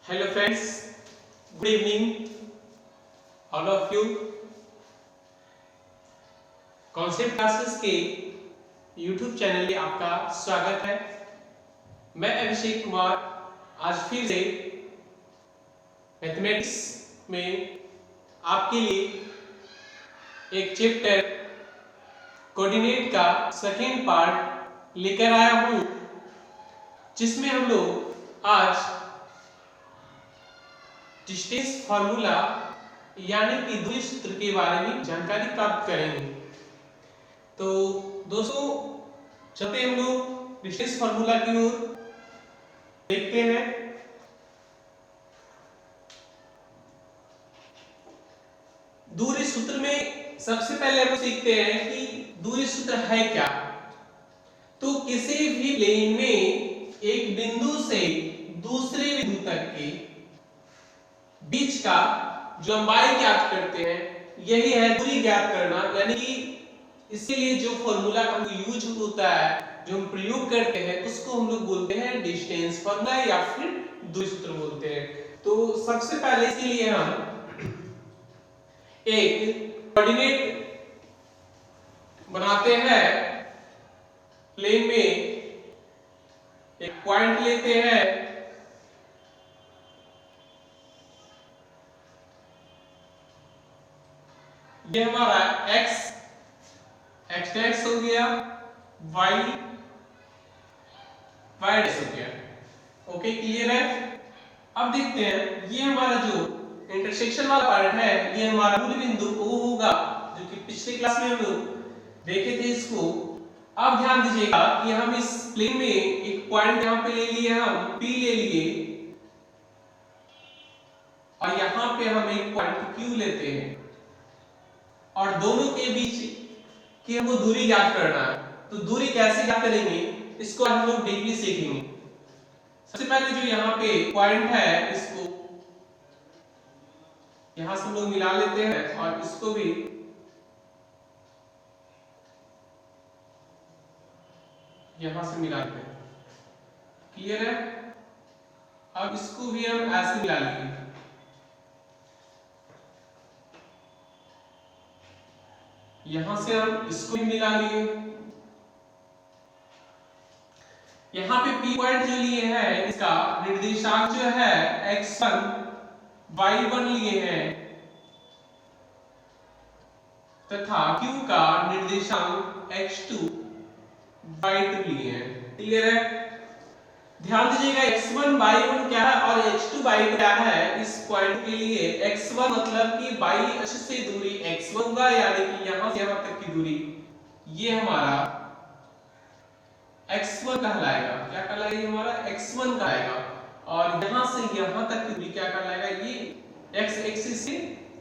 Hello friends, good evening all of you. Concept classes के YouTube channel में आपका स्वागत है। मैं अभिषेक कुमार आज फिर से मैथमेटिक्स में आपके लिए एक चैप्टर कोऑर्डिनेट का सेकेंड पार्ट लेकर आया हूँ, जिसमें हम लोग आज डिस्टेंस फार्मूला यानी कि दूरी सूत्र के बारे में जानकारी प्राप्त करेंगे। तो दोस्तों, चलते हम लोग डिस्टेंस फार्मूला की ओर देखते हैं। दूरी सूत्र में सबसे पहले हम सीखते हैं कि दूरी सूत्र है क्या। तो किसी भी प्लेन में एक बिंदु से दूसरे बिंदु तक के बीच का जो लंबाई ज्ञात करते हैं, यही है दूरी ज्ञात करना। यानी कि इसके लिए जो फॉर्मूला हम यूज होता है, जो हम प्रयोग करते हैं, उसको हम लोग बोलते हैं डिस्टेंस फॉर्मूला या फिर दूरी सूत्र बोलते हैं। तो सबसे पहले इसके लिए हम एक कोऑर्डिनेट बनाते हैं। प्लेन में एक पॉइंट लेते हैं, ये हमारा x हो गया, y हो गया। ओके, क्लियर है। अब देखते हैं, ये हमारा जो इंटरसेक्शन वाला पार्ट है, ये हमारा मूल बिंदु O होगा, जो कि पिछले क्लास में हम लोग देखे थे इसको। अब ध्यान दीजिएगा कि हम इस प्लेन में एक पॉइंट यहाँ पे ले लिए, हम P ले लिए, और यहाँ पे हम एक पॉइंट Q लेते हैं, और दोनों के बीच की हमको दूरी ज्ञात करना है। तो दूरी कैसे ज्ञात करेंगे, इसको हम लोग डीपली सीखेंगे। सबसे पहले जो यहाँ पे पॉइंट है, इसको यहां से हम लोग मिला लेते हैं, और इसको भी यहां से मिला लेते हैं। क्लियर है। अब इसको भी हम ऐसे मिला लेंगे। यहां से हम इसको भी मिला लिए। यहाँ पे P पॉइंट जो लिए हैं, इसका निर्देशांक जो है x1 y1 लिए हैं, तथा Q का निर्देशांक x2 y2 लिए हैं। क्लियर है। ध्यान दीजिएगा x1 y1 क्या है और x2 y2 क्या है। इस पॉइंट के लिए x1 मतलब कि y अक्ष से दूरी x1 होगा, यानी कि यहां से यहां तक की दूरी ये हमारा x1 कहलाएगा। क्या कहलाएगा, हमारा x1 कहलाएगा। और यहां से यहां तक की दूरी क्या कहलाएगा, ये x एक्सिस से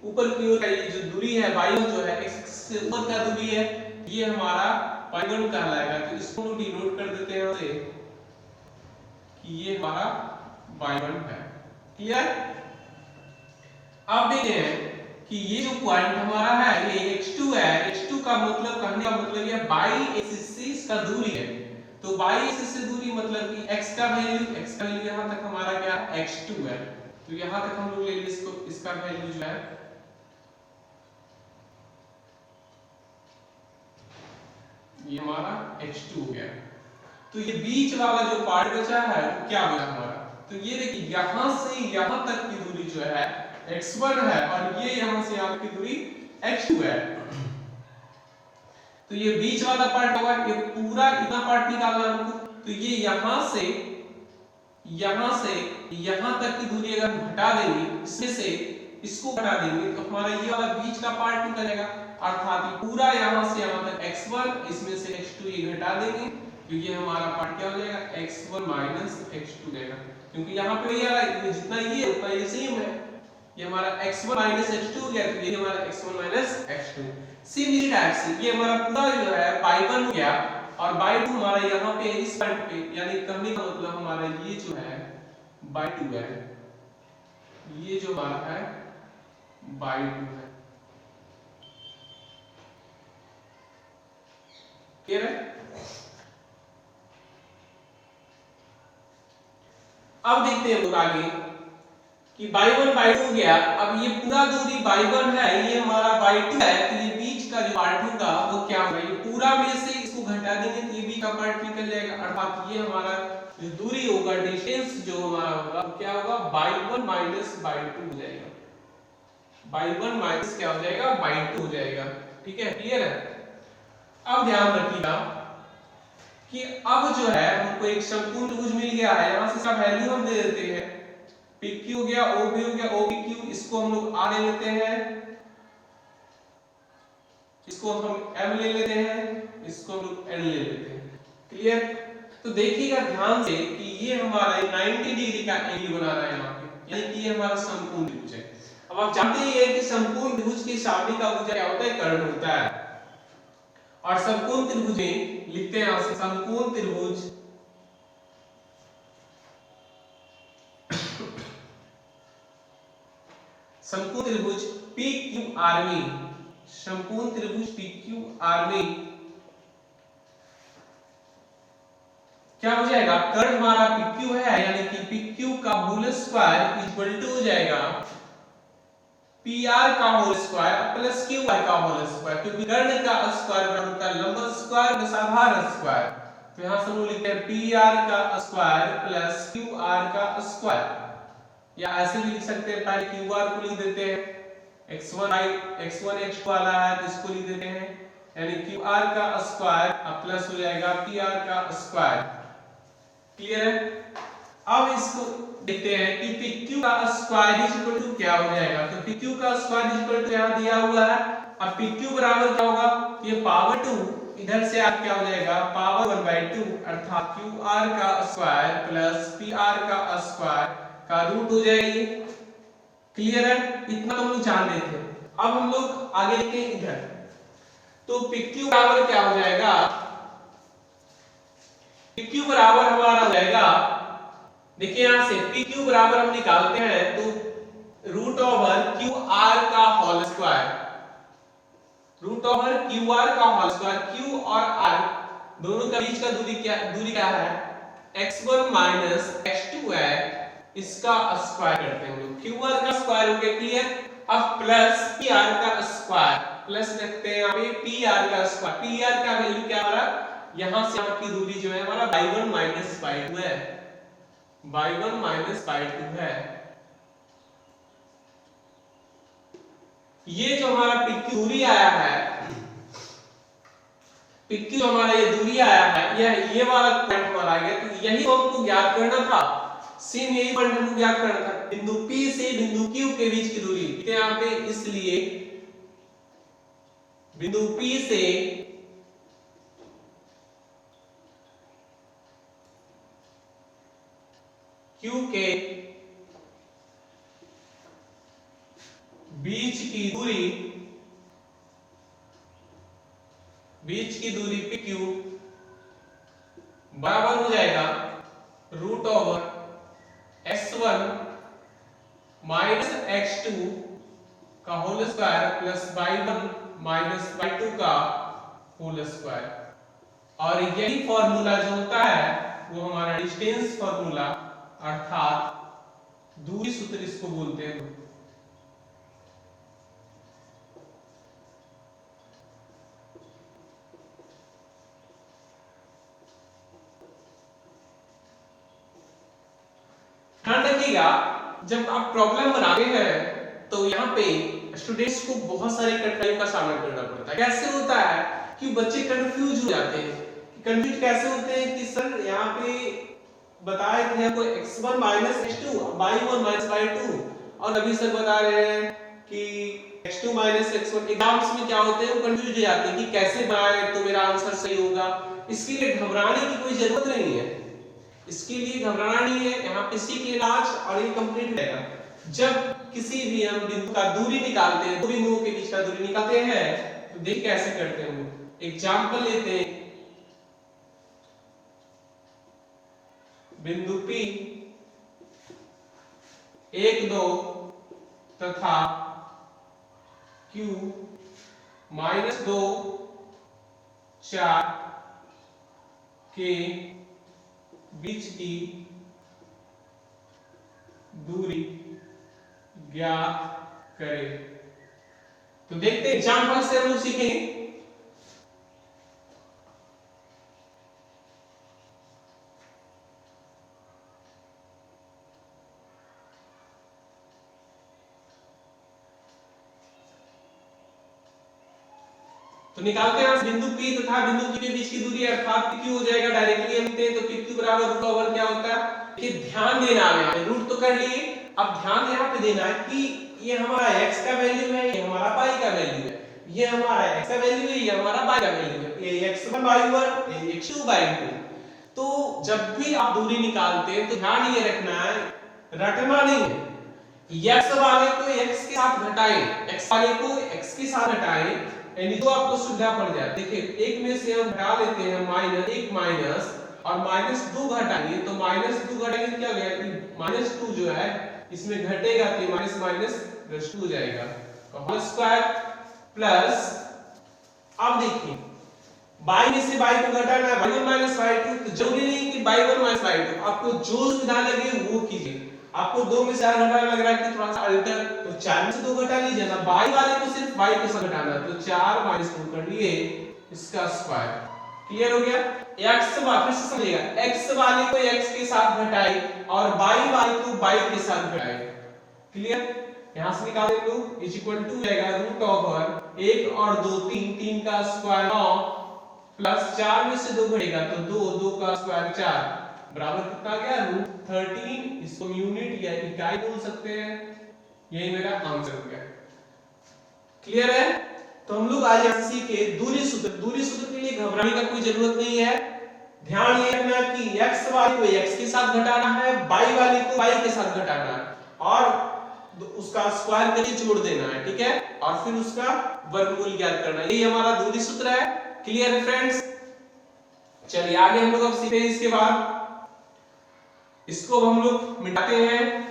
ऊपर की ओर का ये जो दूरी है y1 जो है x एक्सिस से ऊपर का दूरी है, ये हमारा y1 कहलाएगा। तो इसको डिनोट कर देते हैं से कि ये हमारा y1 है। क्लियर। अब देखते हैं कि ये जो पॉइंट हमारा है, ये x2 है। x2 का मतलब, कहने का मतलब ये y एक्सिस से इसका दूरी है। तो y एक्सिस से दूरी मतलब कि x का वैल्यू यहां तक हमारा क्या है, x2 है। तो यहां तक हम लोग ले लिए इसको, इसका वैल्यू जो है ये हमारा x2 हो गया। तो ये बीच वाला जो पार्ट बचा है वो क्या बचा हमारा, तो ये देखिए यहां से यहां तक की दूरी जो है x1 है, और ये यहां से यहां की दूरी x2 है। तो ये बीच वाला पार्ट होगा, ये पूरा इतना पार्ट निकालना हमको। तो ये यहां से यहां तक की दूरी अगर हम घटा देंगे, इसमें से इसको घटा देंगे, तो हमारा ये वाला बीच का पार्ट निकलेगा। अर्थात ये पूरा यहां से यहां तक x1, इसमें से x2 ये घटा देंगे, तो ये हमारा पार्ट क्या हो जाएगा, x1 माइनस x2 देगा। क्योंकि यहाँ पे ये आ रहा है, जितना ये उतना ये सेम है। ये हमारा x1 माइनस x2 हो गया, तो ये हमारा x1 माइनस x2। सेम इसी टाइप से ये हमारा पूरा जो है y1 हो गया, और y2 हमारा यहाँ पे इस पॉइंट पे, यानी कहने का मतलब हमारा ये जो है y2 है, ये जो हमारा है y2 है। क्लियर है। अब देखते हैं लोग आगे कि y1 y2 हो गया। अब ये पूरा दूरी y1 है, ये हमारा y2 है, तो ये बीच का जो पार्ट होगा वो क्या होगा, ये पूरा में से इसको घटा देंगे तो ये बीच का पार्ट निकल जाएगा, अर्थात ये हमारा जो दूरी होगा, डिस्टेंस जो हमारा होगा क्या होगा, y1 माइनस y2 हो जाएगा। y1 माइनस क्या हो जाएगा, y2 हो जाएगा। ठीक है, क्लियर है। अब ध्यान रखिएगा कि अब जो है हमको एक समकोण त्रिभुज मिल गया है, यहां से सब वैल्यू हम दे देते हैं। PQ हो गया, OB हो गया, OPQ, इसको हम लोग R ले लेते हैं, इसको हम M ले लेते हैं, इसको हम लोग N ले लेते हैं। क्लियर। तो देखिएगा ध्यान से कि ये हमारा 90 डिग्री का एंगल बना रहा है यहाँ पे, यानी कि ये हमारा समकोण त्रिभुज है। अब आप जानते ही हैं कि समकोण त्रिभुज के सामने का भुजा क्या होता है, कर्ण होता है। और समकोण त्रिभुज में लिखते हैं यहां से समकोण त्रिभुज समकोण त्रिभुज PQR में, समकोण त्रिभुज PQR में क्या हो जाएगा, कर्ण हमारा PQ है, यानी कि PQ का होल स्क्वायर इक्वल टू हो जाएगा PR का होल स्क्वायर प्लस QR का होल स्क्वायर, क्योंकि कर्ण का स्क्वायर बराबर होता है लंब स्क्वायर प्लस आधार स्क्वायर। तो यहां से हम लोग लिखते हैं PR का स्क्वायर प्लस QR का स्क्वायर, या ऐसे भी लिख सकते हैं, पहले QR को लिख देते हैं, x1 x2 वाला है तो इसको लिख देते हैं, यानी QR का स्क्वायर प्लस हो जाएगा PR का स्क्वायर। क्लियर है। अब इसको देखते हैं कि PQ का स्क्वायर इज इक्वल टू क्या हो जाएगा, तो PQ का स्क्वायर इज इक्वल टू यहां दिया हुआ है। अब PQ बराबर क्या होगा, ये पावर 2 इधर से आप क्या हो जाएगा, पावर 1/2, अर्थात QR का स्क्वायर प्लस PR का स्क्वायर का रूट हो जाएगी। क्लियर है, इतना तो हम लोग जान रहे थे। अब हम लोग आगे देखते हैं इधर, तो PQ बराबर क्या हो जाएगा, PQ बराबर हमारा हो जाएगा, देखिए यहां से PQ बराबर हम निकालते हैं तो रूट ओवर QR का whole square, root over QR का होल स्क्वायर, Q और R दोनों के बीच का दूरी क्या है, x1 माइनस x2 है, इसका स्क्वायर करते हैं हम लोग, QR का स्क्वायर हो गया। क्लियर। अब प्लस PR का स्क्वायर, प्लस रखते हैं यहाँ पे PR का स्क्वायर, PR का वैल्यू क्या हमारा, यहां से यहाँ की दूरी जो है हमारा y1 माइनस y2 है, y1 माइनस y2 है। ये जो हमारा PQ दूरी आया है, PQ जो हमारा ये दूरी आया है, ये वाला पॉइंट हमारा आ गया, तो यही तो हमको ज्ञात करना था, सेम यही पॉइंट हमको ज्ञात करना था, बिंदु P से बिंदु Q के बीच की दूरी यहाँ पे, इसलिए बिंदु P से Q के बीच की दूरी PQ बराबर हो जाएगा root over x1 minus x2 का whole square plus y1 minus y2 का होल स्क्वायर। और यही फॉर्मूला जो होता है वो हमारा डिस्टेंस फॉर्मूला, अर्थात दूरी सूत्र इसको बोलते हैं। ध्यान रखिएगा, जब आप प्रॉब्लम बनाते हैं तो यहाँ पे स्टूडेंट्स को बहुत सारी कठिनाइयों का सामना करना पड़ता है। कैसे होता है कि बच्चे कंफ्यूज हो जाते हैं, कंफ्यूज कैसे होते हैं कि सर यहाँ पे बताया कि आपको x1 minus x2, y1 minus y2, और अभी सर बता रहे हैं कि x2 माइनस x1। एग्जाम्स में क्या होते हैं, वो कंफ्यूज हो जाते हैं कि कैसे बनाए तो मेरा आंसर सही होगा। इसके लिए घबराने की कोई जरूरत नहीं है, इसके लिए घबराना नहीं है, यहाँ पे सीख लेना आज और ये कंप्लीट हो जाएगा। जब किसी भी हम बिंदु का दूरी निकालते हैं, दो बिंदुओं के बीच का दूरी निकालते हैं, तो देख कैसे करते हैं हम। एग्जांपल लेते हैं, बिंदु P 1 2 तथा Q -2 4 के बीच की दूरी ज्ञात करें। तो देखते हैं एग्जांपल से हम लोग सीखेंगे। तो निकालते हैं बिंदु P तथा बिंदु Q के बीच की दूरी अर्थात PQ हो जाएगा। डायरेक्टली हम लिखते हैं तो PQ बराबर रूट ओवर क्या होता है कि ध्यान देना है, रूट तो कर लिए, अब ध्यान यहाँ पे देना है कि ये हमारा x का वैल्यू है, ये हमारा y का वैल्यू है, ये हमारा x का वैल्यू है, ये हमारा y का वैल्यू है, ये x1 y1 ये x2 y2। तो जब भी आप दूरी निकालते हैं तो ध्यान ये रखना है, रटना नहीं है, x वाले को x के साथ घटाएं, x वाले को x के साथ घटाएं, यानी तो आपको सुविधा पड़ जाए। देखिए एक में से हम घटा लेते हैं माइनस एक माइनस और -2 घटाएंगे तो -2 घटाएंगे क्या हो जाएगा -2 जो है इसमें घटेगा तो माइनस माइनस प्लस 2 हो जाएगा होल स्क्वायर प्लस। अब देखिए y में से y को घटाना है y1 y2, तो जरूरी नहीं कि y1 y2, आपको जो सुविधा लगे वो कीजिए। आपको 2 में से 4 घटाना लग रहा है कि थोड़ा सा अल्टर, तो 4 में से 2 घटा लीजिए ना, y वाले को सिर्फ y के साथ घटाना, तो 4 - 2 कर लिए इसका स्क्वायर। क्लियर हो गया। x वाले से समझिएगा, x वाले को x के साथ घटाए और y वाले को y के साथ घटाए। क्लियर। यहां से निकाल दें लोग इज इक्वल टू जाएगा रूट ओवर 1 और 2 3, 3 का स्क्वायर 9 प्लस 4 में से 2 घटेगा तो 2, 2 का स्क्वायर 4 बराबर कितना आ गया √13। इसको यूनिट या इकाई बोल सकते हैं। यही मेरा आंसर हो गया। क्लियर है। तो हम लोग आज यहां सीखे दूरी सूत्र। दूरी सूत्र के लिए घबराने का कोई जरूरत नहीं है। ध्यान ये रखना कि x वाले को x के साथ घटाना है, y वाले को y के साथ घटाना है और उसका स्क्वायर करके जोड़ देना है, ठीक है, और फिर उसका वर्गमूल ज्ञात करना है। यही हमारा दूरी सूत्र है। क्लियर है फ्रेंड्स। चलिए आगे हम लोग अब सीखते हैं। इसके बाद इसको हम लोग मिटाते हैं।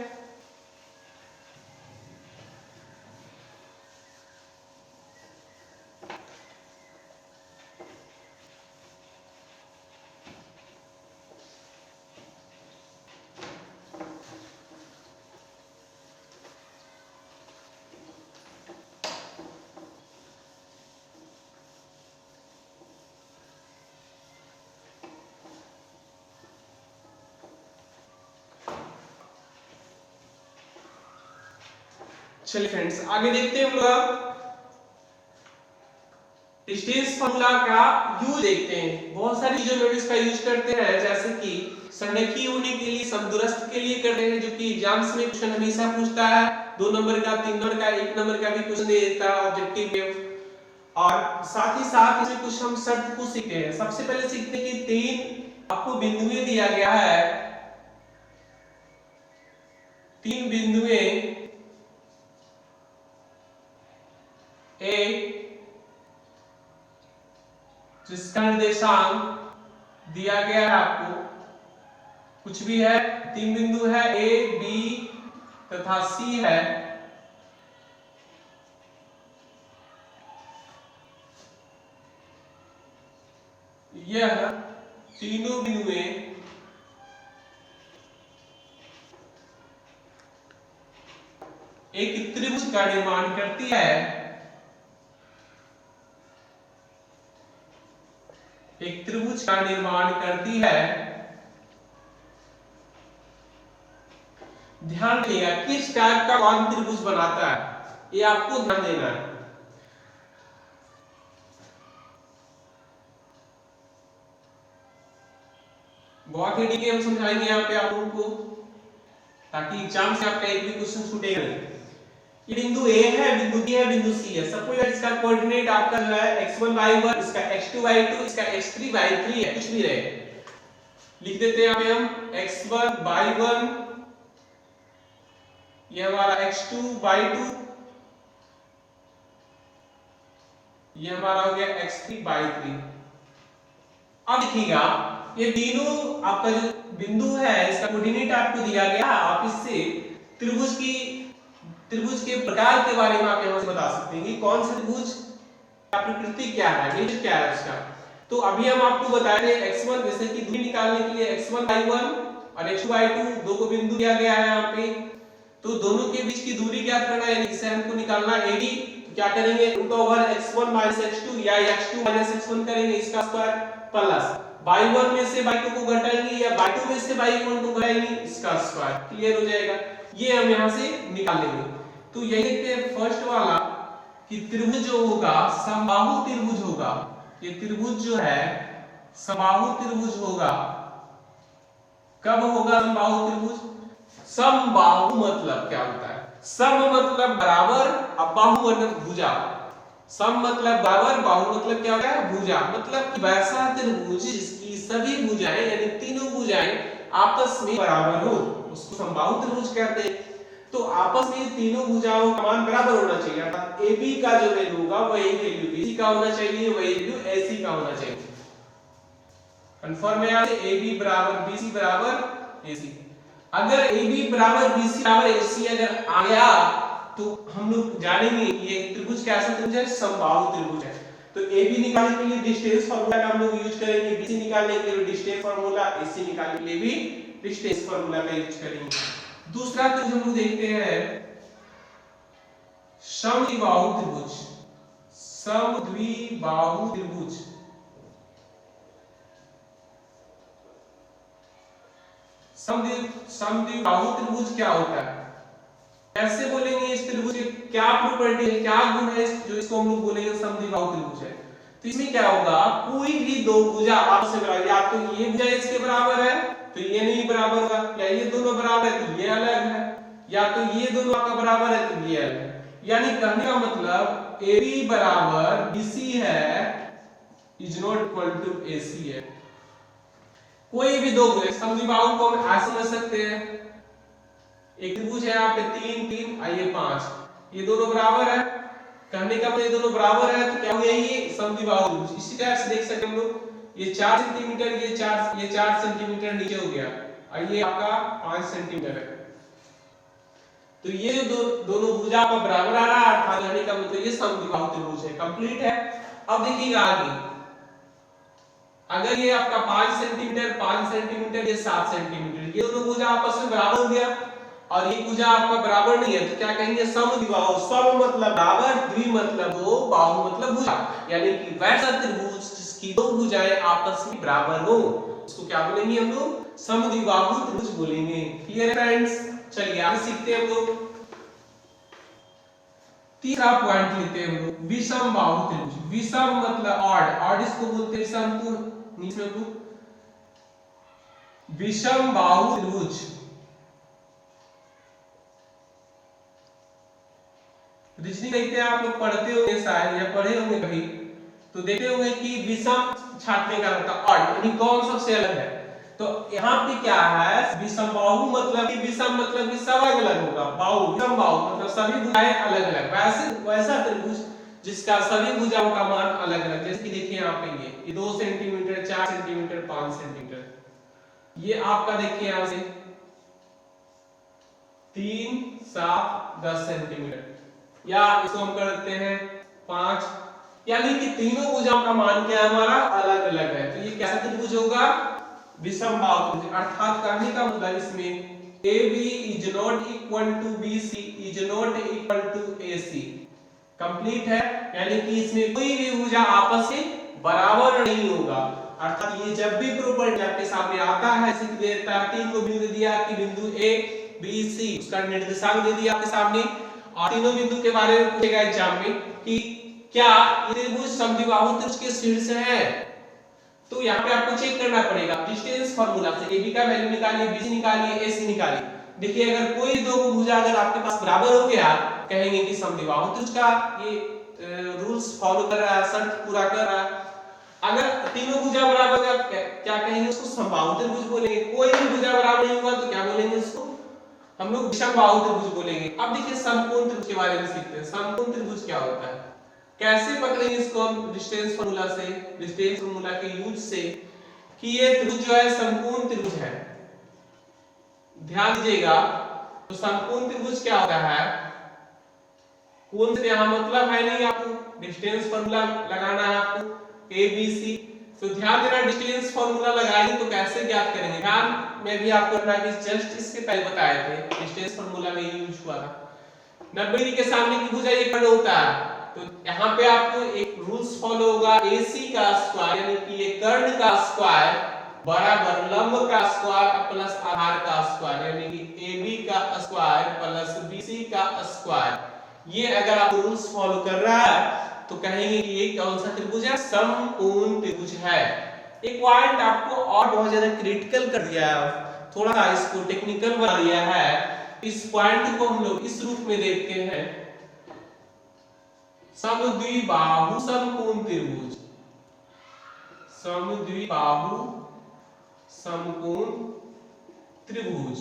चलिए फ्रेंड्स आगे देखते हैं हम लोग डिस्टेंस फार्मूला का यूज देखते हैं। बहुत सारी चीजों में इसका यूज करते हैं, जैसे कि संरेखीय होने के लिए, समदूरस्थ के लिए करते हैं, जो कि एग्जाम्स में क्वेश्चन हमेशा पूछता है। 2 नंबर का, 3 नंबर का, 1 नंबर का भी क्वेश्चन दे देता है ऑब्जेक्टिव में। और साथ ही साथ इसमें कुछ हम शर्त को सीखते हैं। सबसे पहले सीखते हैं कि 3 आपको बिंदुएं दिया गया है, 3 बिंदुएं ए जिसका निर्देशांक दिया गया है आपको, कुछ भी है, 3 बिंदु है ए बी तथा सी है। यह तीनों बिंदुएं एक त्रिभुज का निर्माण करती है। एक त्रिभुज का निर्माण करती है। ध्यान रखिएगा किस टाइप का कौन त्रिभुज बनाता है, ये आपको ध्यान देना है। बहुत ही डिटेल हम समझाएंगे यहाँ पे आप लोगों को, ताकि एग्जाम से आपका एक भी क्वेश्चन छूटेगा नहीं। ये बिंदु ए है, बिंदु बी है, बिंदु सी है। सपोज इसका कोऑर्डिनेट आपका जो है x1 y1, इसका x2 y2, इसका x3 y3 है, कुछ भी रहे। लिख देते हैं यहाँ पे हम x1 y1, ये हमारा x2 y2, ये हमारा हो गया x3 y3। अब देखिएगा ये तीनों आपका जो बिंदु है इसका कोऑर्डिनेट आपको दिया गया, आप इससे त्रिभुज के प्रकार के बारे में आप यहां से बता सकते हैं कि कौन सा त्रिभुज का प्रकृति क्या है, नेचर क्या है उसका। तो अभी हम आपको बता रहे हैं x1, जैसे कि दूरी निकालने के लिए x1 y1 और x2 y2 दो को बिंदु दिया गया है यहाँ पे। तो दोनों के बीच की दूरी ज्ञात करना है, इसे हमको निकालना AB। तो क्या करेंगे, रूट ओवर x1 - x2 या x2 - x1 करेंगे, इसका स्क्वायर प्लस y1 में से y2 को घटाएंगे या y2 में से y1 को घटाएंगे, इसका स्क्वायर। क्लियर हो जाएगा, ये हम यहां से निकाल लेंगे। तो यही देखते हैं फर्स्ट वाला कि त्रिभुज जो होगा समबाहु त्रिभुज होगा। ये त्रिभुज जो है समबाहु त्रिभुज होगा। कब होगा समबाहु त्रिभुज? समबाहु मतलब क्या होता है? सम मतलब बराबर, अब बाहु मतलब भुजा। सम मतलब बराबर, बाहु मतलब क्या होता है? भुजा। मतलब कि वैसा त्रिभुज जिसकी सभी भुजाएं यानी तीनों भुजाएं आपस में बराबर हो, उसको समबाहु त्रिभुज कहते हैं। तो आपस में तीनों भुजाओं का मान बराबर होना चाहिए, अर्थात AB का जो वैल्यू होगा वही वैल्यू BC का होना चाहिए, वही वैल्यू AC का होना चाहिए। कंफर्म है यहाँ से AB बराबर BC बराबर AC। अगर AB बराबर BC बराबर AC अगर आ गया तो हम लोग जानेंगे ये त्रिभुज कैसा त्रिभुज है, समबाहु त्रिभुज है। तो AB निकालने के लिए डिस्टेंस फार्मूला का हम लोग यूज करेंगे, BC निकालने के लिए डिस्टेंस फार्मूला, AC निकालने के लिए भी डिस्टेंस फार्मूला का यूज करेंगे। दूसरा त्रिभुज हम लोग देखते हैं समद्विबाहु त्रिभुज। समद्विबाहु त्रिभुज, समद्विबाहु त्रिभुज क्या होता है, कैसे बोलेंगे इस त्रिभुज की क्या प्रॉपर्टी है, क्या गुण है जो इसको हम लोग बोलेंगे समद्विबाहु त्रिभुज है। तो इसमें क्या होगा, कोई भी दो भुजा आपस में बराबर, या तो ये भुजा इसके बराबर है तो ये नहीं बराबर होगा, या ये दोनों बराबर है तो ये अलग है, या तो ये दोनों आपका बराबर है तो ये अलग है। यानी कहने का मतलब AB बराबर BC है is not equal to AC है। कोई भी दो भुजा समद्विबाहु को हम ऐसे समझ सकते हैं, एक त्रिभुज है यहाँ पे 3 3 आइए 5, ये दोनों बराबर है, कहने का मतलब ये दोनों बराबर है तो क्या हो गया, ये समद्विबाहु त्रिभुज। इसी तरह से देख सकते हम लोग, ये 4 सेंटीमीटर, ये 4 सेंटीमीटर नीचे हो गया और ये आपका 5 सेंटीमीटर है। तो ये जो दोनों भुजा आपका बराबर आ रहा है, अर्थात कहने का मतलब ये समद्विबाहु त्रिभुज है, कंप्लीट है। अब देखिएगा आगे, अगर ये आपका 5 सेंटीमीटर, ये 7 सेंटीमीटर, ये दोनों भुजा आपस में बराबर हो गया और ये भुजा आपका बराबर नहीं है तो क्या कहेंगे, समद्विबाहु। सम मतलब बराबर, द्वि मतलब दो, बाहु मतलब भुजा, यानी कि वैसा त्रिभुज जिसकी दो भुजाएं आपस में बराबर हो उसको क्या बोलेंगे हम लोग, समद्विबाहु त्रिभुज बोलेंगे। क्लियर है फ्रेंड्स? चलिए आगे सीखते हैं हम लोग। तीसरा पॉइंट लेते हैं हम लोग, विषमबाहु त्रिभुज। विषम मतलब ऑड, ऑड इसको बोलते हैं विषम को, नीचे में को विषमबाहु त्रिभुज। रीजनिंग देखते हैं, आप लोग पढ़ते होंगे शायद या पढ़े होंगे कभी, तो देखते होंगे कि विषम छांटने का मतलब ऑड, यानी कौन सबसे अलग है। तो यहाँ पे क्या है, विषमबाहु मतलब कि विषम मतलब कि सब अलग अलग होगा, बाहु विषमबाहु मतलब सभी भुजाएं अलग अलग, वैसा त्रिभुज जिसका सभी भुजाओं का मान अलग अलग। जैसे कि देखिए यहाँ पे ये 2 सेंटीमीटर, 4 सेंटीमीटर, 5 सेंटीमीटर, ये आपका देखिए यहाँ से 3 7 10 सेंटीमीटर, या इसको हम कर देते हैं 5, यानी कि तीनों भुजाओं का मान क्या है हमारा, अलग अलग है। तो ये कैसा त्रिभुज होगा, विषमबाहु त्रिभुज। अर्थात कहने का मतलब इसमें AB is not equal to BC is not equal to AC, complete है, यानी कि इसमें कोई भी भुजा आपस में बराबर नहीं होगा। अर्थात ये जब भी प्रॉपर्टी आपके सामने आता है, जैसे कि देता है 3 को बिंदु दिया कि बिंदु A B C, उसका निर्देशांक दे दिया आपके सामने और तीनों बिंदु के बारे में पूछेगा एग्जाम में कि क्या ये त्रिभुज समद्विबाहु त्रिभुज के शीर्ष है, तो यहाँ पे आपको चेक करना पड़ेगा डिस्टेंस फार्मूला से, AB का वैल्यू निकालिए, BC निकालिए, AC निकालिए। देखिए अगर कोई दो भुजा अगर आपके पास बराबर हो गया, कहेंगे कि समद्विबाहु त्रिभुज का ये रूल्स फॉलो कर रहा है, शर्त पूरा कर रहा है। अगर तीनों भुजा बराबर है क्या कहेंगे, उसको समबाहु त्रिभुज बोलेंगे। कोई भी भुजा बराबर नहीं हुआ तो क्या बोलेंगे, उसको हम लोग विषमबाहु त्रिभुज बोलेंगे। अब देखिए समकोण त्रिभुज के बारे में सीखते हैं। समकोण त्रिभुज क्या होता है, कैसे पकड़ेंगे इसको हम, डिस्टेंस फार्मूला से, डिस्टेंस फार्मूला के यूज से कि ये त्रिभुज जो है समकोण त्रिभुज है। ध्यान दीजिएगा, तो समकोण त्रिभुज क्या होता है, कोण से यहां मतलब है नहीं, आपको डिस्टेंस फार्मूला लगाना है आपको ABC। तो ध्यान देना, डिस्टेंस फार्मूला लगाएंगे तो कैसे ज्ञात करेंगे, ध्यान में भी आपको रखना कि जस्ट इसके पहले बताए थे डिस्टेंस फार्मूला में यूज हुआ था। 90 डिग्री के सामने की भुजा ये कर्ण होता है, तो यहाँ पे आपको एक रूल्स फॉलो होगा, AC का स्क्वायर यानी कि ये कर्ण का स्क्वायर बराबर लंब का स्क्वायर प्लस आधार का स्क्वायर यानी कि AB का स्क्वायर प्लस BC का स्क्वायर। ये अगर आप रूल्स फॉलो कर रहा है तो कहेंगे कि ये कौन सा त्रिभुज है, समकोण त्रिभुज है। एक पॉइंट आपको और बहुत ज्यादा क्रिटिकल कर दिया है, थोड़ा सा इसको टेक्निकल बना दिया है। इस पॉइंट को हम लोग इस रूप में देखते हैं, समद्विबाहु समकोण त्रिभुज, समद्विबाहु समकोण त्रिभुज।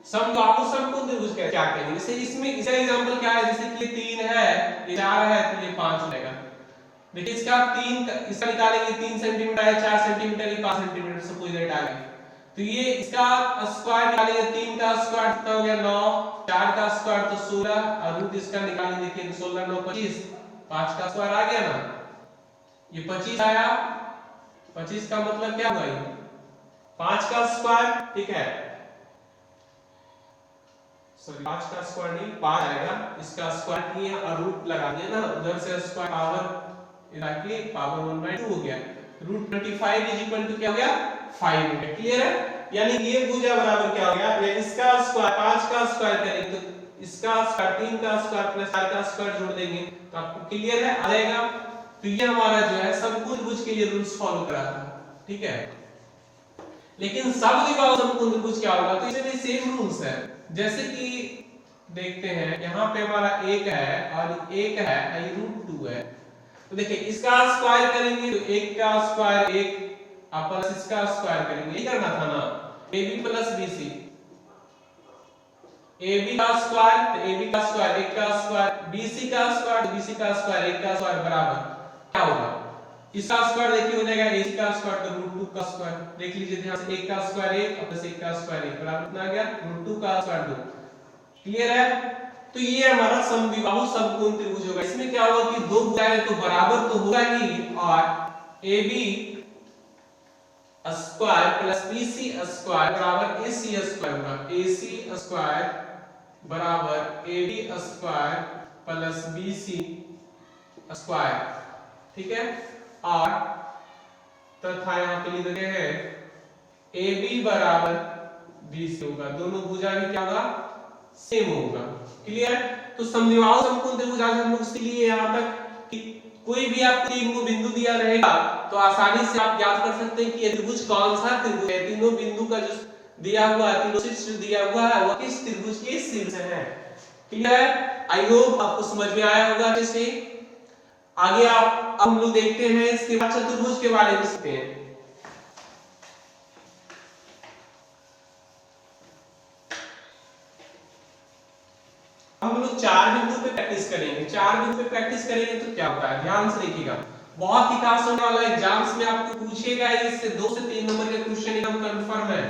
समबाहु समकोण त्रिभुज क्या कहेंगे, जैसे इसमें इसका एग्जांपल क्या है, जैसे कि ये 3 है, ये 4 है, तो ये 5 हो जाएगा। देखिए इसका 3 इसका निकालेंगे 3 सेंटीमीटर है, 4 सेंटीमीटर, ये 5 सेंटीमीटर सपोज दैट आ गया। तो ये इसका स्क्वायर निकालेंगे, 3 का स्क्वायर कितना हो गया 9, 4 का स्क्वायर तो 16 और रूट इसका निकालेंगे, देखिए 16 9 25, 5 का स्क्वायर आ गया ना, ये 25 आया। 25 का मतलब क्या हुआ, ये 5 का स्क्वायर, ठीक है, सॉरी 5 का स्क्वायर नहीं 5 आएगा, इसका स्क्वायर किया और रूट लगा दिया ना, उधर से स्क्वायर पावर इधर पावर 1/2 हो गया, रूट 25 इज इक्वल टू क्या हो गया 5 हो गया। क्लियर है, यानी ये भुजा बराबर क्या हो गया, या इसका स्क्वायर 5 का स्क्वायर करेंगे तो इसका स्क्वायर 3 का स्क्वायर प्लस 4 का स्क्वायर जोड़ देंगे तो आपको क्लियर है आ जाएगा। तो ये हमारा जो है समकोण त्रिभुज के लिए रूल्स फॉलो करा था, ठीक है। लेकिन समद्विबाहु समकोण त्रिभुज क्या होगा, तो इसमें भी सेम रूल्स है। जैसे कि देखते हैं यहाँ पे हमारा 1 है और 1 है, ये √2 है, तो देखिए इसका स्क्वायर करेंगे तो 1 का स्क्वायर 1 प्लस इसका स्क्वायर करेंगे, ये करना था ना, AB प्लस BC, AB का स्क्वायर तो AB का स्क्वायर 1 का स्क्वायर, BC का स्क्वायर BC का स्क्वायर 1 का स्क्वायर बराबर क्या होगा, इसका स्क्वायर देखिए हो जाएगा AC का स्क्वायर तो √2 का स्क्वायर, देख लीजिए ध्यान से 1 का स्क्वायर 1 प्लस 1 का स्क्वायर 1 बराबर कितना आ गया √2 का स्क्वायर 2। क्लियर है, तो ये हमारा समद्विबाहु समकोण त्रिभुज होगा। इसमें क्या होगा कि दो भुजाएं तो बराबर तो होगा ही, और AB square plus BC square बराबर AC स्क्वायर होगा, AC स्क्वायर बराबर AB square plus BC square, ठीक है। और तथा यहाँ पे लिख रहे हैं AB बराबर BC होगा, दोनों भुजा भी क्या होगा सेम होगा। क्लियर, तो समद्विबाहु समकोण त्रिभुज आज हम लोग इसके लिए यहाँ तक कि कोई भी आपको इनको बिंदु दिया रहेगा तो आसानी से आप याद कर सकते हैं कि ये त्रिभुज कौन सा त्रिभुज है, तीनों बिंदु का जो दिया हुआ है, तीनों शीर्ष जो दिया हुआ है वो किस त्रिभुज के शीर्ष है। क्लियर, आई होप आपको समझ में आया होगा। जैसे आगे आप हम लोग देखते हैं इसके बाद चतुर्भुज के बारे में सीखते हैं। हम लोग 4 बिंदु पे प्रैक्टिस करेंगे, 4 बिंदु पे प्रैक्टिस करेंगे तो क्या होता है, ध्यान से देखिएगा, बहुत ही खास होने वाला है, एग्जाम्स में आपको पूछेगा, इससे 2 से 3 नंबर के क्वेश्चन एकदम कंफर्म है,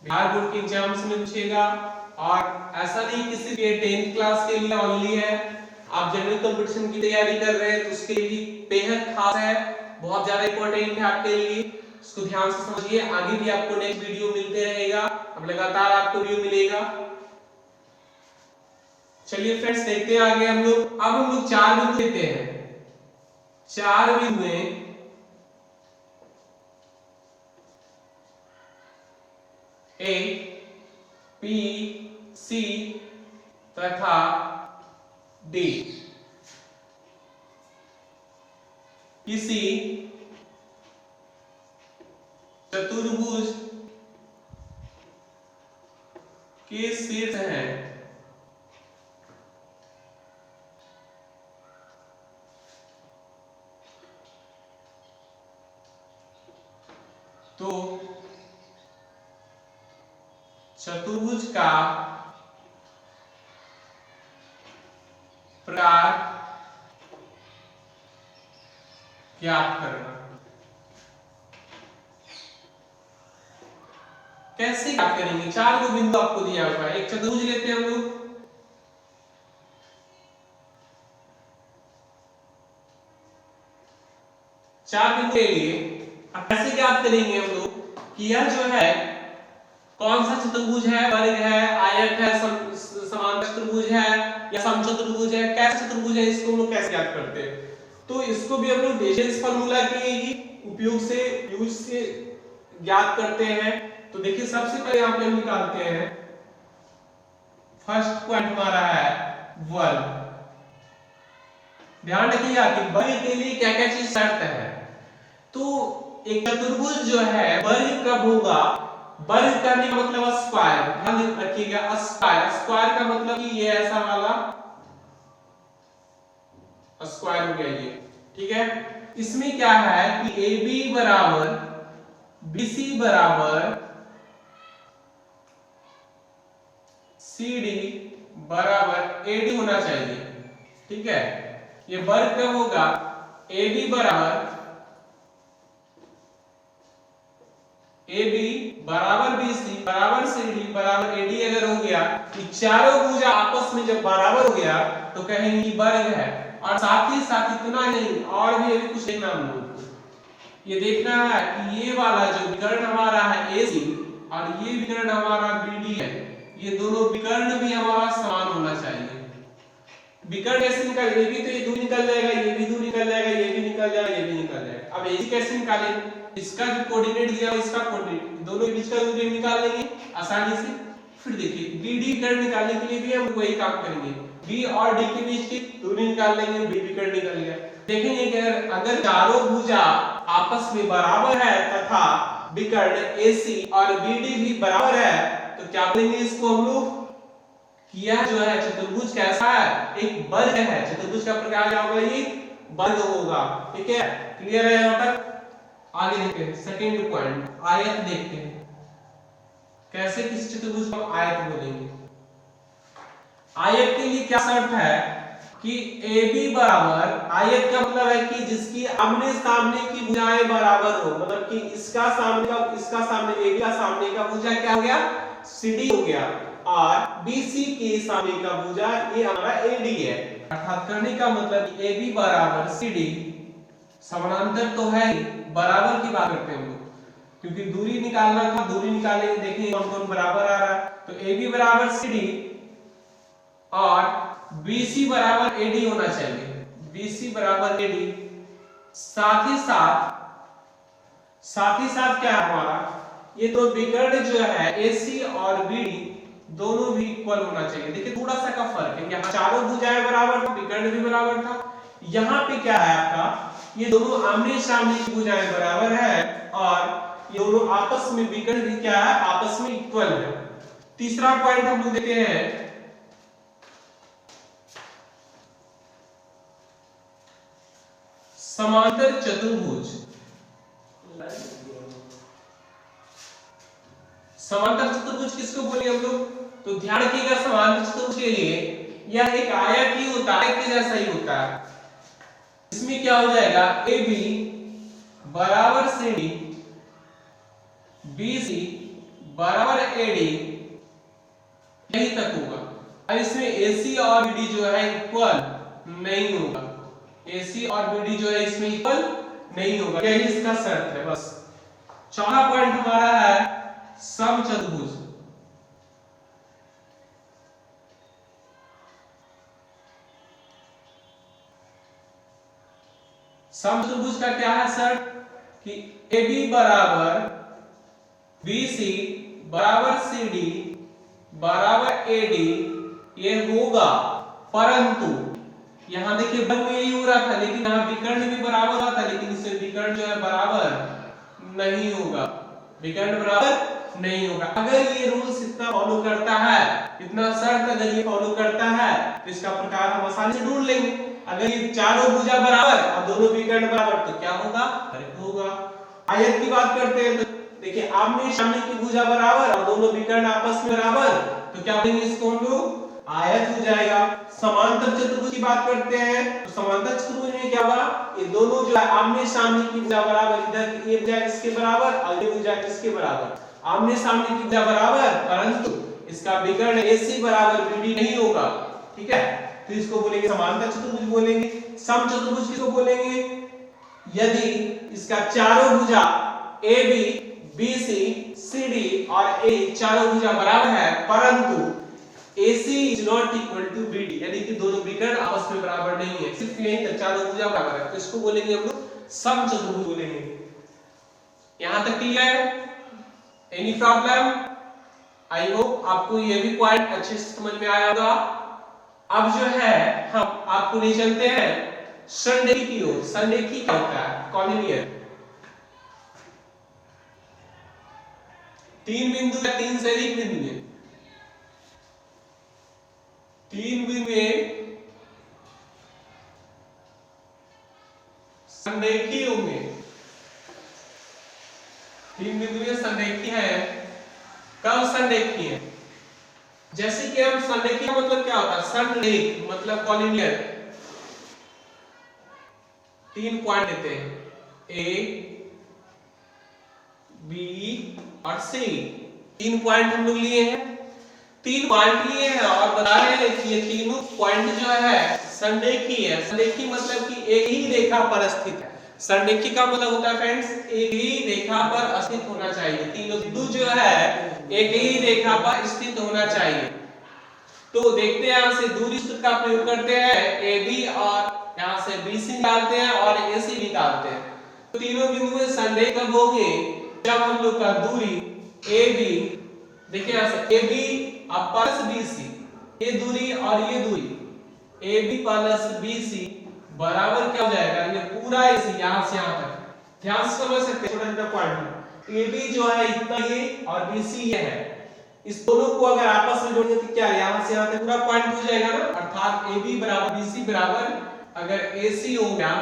बिहार बोर्ड के एग्जाम्स में पूछेगा। और ऐसा नहीं किसी भी 10th क्लास के लिए ओनली है, आप जनरल कंपटीशन की तैयारी कर रहे हैं तो उसके लिए बेहद खास है, बहुत ज्यादा इंपॉर्टेंट है आपके लिए, इसको ध्यान से समझिए। आगे भी आपको नेक्स्ट वीडियो मिलते रहेगा, अब लगातार आपको वीडियो मिलेगा। चलिए फ्रेंड्स देखते हैं आगे हम लोग। अब हम लोग 4 बिंदु लेते हैं, 4 बिंदु में A, P, C तथा D किसी चतुर्भुज के शीर्ष है। तो चतुर्भुज का प्रकार ज्ञात करना। कैसे ज्ञात करेंगे, 4 को बिंदु आपको दिया हुआ है, एक चतुर्भुज लेते हैं हम लोग, 4 बिंदु ले लिए। अब कैसे ज्ञात करेंगे हम लोग कि यह जो है कौन सा चतुर्भुज है, वर्ग है, आयत है, समांतर चतुर्भुज है या समचतुर्भुज है, कैसा चतुर्भुज है, इसको हम लोग कैसे ज्ञात करते हैं? तो इसको भी हम लोग बेसेल फार्मूला के ही यूज से ज्ञात करते हैं। तो देखिए सबसे पहले यहाँ पे हम निकालते हैं, फर्स्ट पॉइंट हमारा है वर्ग। ध्यान रखिएगा कि वर्ग के लिए क्या क्या चीज शर्त है। तो एक चतुर्भुज जो है वर्ग कब होगा? वर्ग करने का मतलब स्क्वायर, ध्यान रखिएगा स्क्वायर, स्क्वायर का मतलब कि ये ऐसा वाला स्क्वायर हो गया ये, ठीक है। इसमें क्या है कि AB बराबर BC बराबर CD बराबर AD होना चाहिए, ठीक है। ये वर्ग कब होगा? AB बराबर BC बराबर CD बराबर AD अगर हो गया, ये चारों भुजा आपस में जब बराबर हो गया तो कहेंगे कि वर्ग है। और साथ ही साथ इतना नहीं, और भी अभी कुछ देखना हम लोग को, ये देखना है कि ये वाला जो विकर्ण हमारा है AC और ये विकर्ण हमारा BD है, ये दोनों विकर्ण भी हमारा समान होना चाहिए। विकर्ण कैसे निकाल, ये भी तो ये दूर निकल जाएगा, ये भी दूर निकल जाएगा, ये भी निकल जाएगा, ये भी निकल जाएगा। अब AC कैसे निकालें? इसका जो कोऑर्डिनेट दिया है इसका कोऑर्डिनेट, दोनों के बीच का दूरी निकाल लेंगे आसानी से। फिर देखिए BD विकर्ण निकालने के लिए भी हम वही काम करेंगे, B और D के बीच की दूरी निकाल लेंगे, B विकर्ण निकल गया। देखेंगे कि अगर चारों भुजा आपस में बराबर है तथा विकर्ण AC और BD भी बराबर है तो क्या करेंगे इसको हम लोग, किया जो है चतुर्भुज कैसा है? एक वर्ग है। चतुर्भुज का प्रकार क्या होगा? ये वर्ग होगा, ठीक है। क्लियर है यहां तक? आगे देखते हैं सेकंड पॉइंट, आयत देखते हैं। कैसे किस चतुर्भुज को आयत बोलेंगे? आयत के लिए क्या शर्त है कि AB बराबर, आयत का मतलब है कि जिसकी आमने सामने की भुजाएं बराबर हो, मतलब कि इसका सामने AB का सामने का भुजा क्या हो गया? CD हो गया, और BC के सामने का भुजा ये हमारा AD है। अर्थात करने का मतलब AB बराबर CD, समानांतर तो है ही, बराबर की बात करते हैं हम लोग, क्योंकि दूरी निकालना था, दूरी निकालेंगे देखेंगे कौन कौन बराबर आ रहा है। तो AB बराबर CD और BC बराबर AD होना चाहिए, BC बराबर AD। साथ ही साथ क्या है हमारा, ये तो विकर्ण जो है AC और BD दोनों भी इक्वल होना चाहिए। देखिए थोड़ा सा का फर्क है, यहाँ चारों भुजाएं बराबर था, विकर्ण भी बराबर था। यहाँ पे क्या है आपका, ये दोनों आमने सामने की भुजाएं बराबर है और ये दोनों आपस में विकर्ण भी क्या है? आपस में इक्वल है। तीसरा पॉइंट हम लोग देखते हैं, समांतर चतुर्भुज। समांतर चतुर्भुज किसको बोलेंगे हम लोग? तो ध्यान रखिएगा समांतर चतुर्भुज के लिए यह एक आयत ही होता है, आयत के जैसा ही होता है। इसमें क्या हो जाएगा? AB बराबर CD, BC बराबर AD, यही तक होगा। अब इसमें AC और BD जो है इक्वल नहीं होगा, AC और BD जो है इसमें इक्वल नहीं होगा, यही इसका शर्त है बस। चौथा पॉइंट हमारा है समचतुर्भुज। समचतुर्भुज का क्या है शर्त कि AB बराबर BC बराबर CD बराबर AD ये होगा, परंतु यहां देखिए वर्ग में यही हो रहा था, लेकिन यहां विकर्ण भी बराबर रहा था, लेकिन इससे विकर्ण जो है बराबर नहीं होगा, विकर्ण बराबर नहीं होगा। अगर ये रूल्स इतना फॉलो करता है, इतना शर्त अगर ये फॉलो करता है तो इसका प्रकार हम आसानी से ढूंढ लेंगे। अगर ये चारों भुजा बराबर और दोनों विकर्ण बराबर तो क्या होगा? वर्ग होगा। आयत की बात करते हैं तो देखिए आमने सामने की भुजा बराबर और दोनों विकर्ण आपस में बराबर, तो क्या बोलेंगे इसको हम लोग? आयत हो जाएगा। समांतर चतुर्भुज की बात करते हैं तो समांतर चतुर्भुज में क्या होगा? ये दोनों जो है आमने सामने की भुजा बराबर, इधर ये भुजा इसके बराबर और ये भुजा इसके बराबर, आमने सामने की भुजा बराबर, परंतु इसका विकर्ण AC बराबर BD नहीं होगा, ठीक है। तो इसको बोलेंगे समांतर चतुर्भुज बोलेंगे। समचतुर्भुज किसको बोलेंगे? यदि इसका चारों भुजा A B B C C D और ए चारों भुजा बराबर है, परंतु AC is not equal to BD, यानी कि दोनों विकर्ण आपस में बराबर नहीं है, सिर्फ यही तक चारों भुजा बराबर है, तो इसको बोलेंगे हम लोग समचतुर्भुज बोलेंगे। यहां तक क्लियर है? Any problem? आई होप आपको ये भी पॉइंट अच्छे से समझ में आया होगा। अब जो है हम आपको ले चलते हैं संरेखी की ओर। संरेखी क्या होता है? कॉलिनियर। तीन बिंदु या तीन से अधिक बिंदु है, तीन बिंदु में संरेखी होंगे, तीन बिंदु में संरेखी है। कब संरेखी है? जैसे कि हम संरेखी का मतलब क्या होता है? संरेख मतलब कॉलिनियर। तीन पॉइंट लेते हैं ए बी और सी, तीन पॉइंट हम लोग लिए हैं, तीन पॉइंट लिए हैं और बता रहे हैं कि ये तीनों पॉइंट जो है संरेखी है। संरेखी मतलब कि एक ही रेखा पर स्थित है। संरेखी का मतलब होता है फ्रेंड्स एक ही रेखा पर स्थित होना चाहिए, तीनों बिंदु जो है एक ही रेखा पर स्थित होना चाहिए। तो देखते हैं यहां से दूरी सूत्र का प्रयोग करते हैं, AB और यहां से BC निकालते हैं और AC निकालते हैं। तो तीनों बिंदु में संरेख कब होंगे? जब हम लोग का दूरी AB, देखिए यहां से AB और प्लस BC, ये दूरी और ये दूरी AB प्लस BC बराबर क्या हो जाएगा? ये पूरा AC यहां से यहां तक, ध्यान से समझ सकते हैं छोटा छोटा पॉइंट। AB जो है इतना ये और BC ये है, इस दोनों को अगर आपस में जोड़ेंगे तो क्या यहां से यहां तक पूरा पॉइंट हो जाएगा ना, अर्थात AB बराबर BC बराबर अगर AC हो गया